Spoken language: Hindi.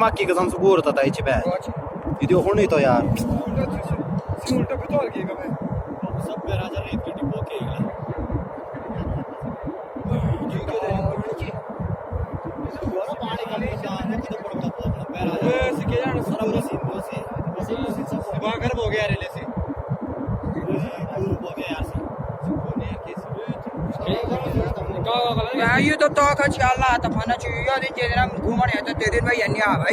Ma che cosa sicuro sta dai cibe? Video con ito यार. Si उल्टा भी तो और की कब है सब पे राजा रेत की डिब्बो के गला पानी का निशान है तो बड़ा बड़ा पे राजा से के जान सारा सीन से सब बागर हो गया रेले से पूरा हो गया यार ये तो का चला था फना चाहिए दिन घूमने तो तेरे भाई अन्य भाई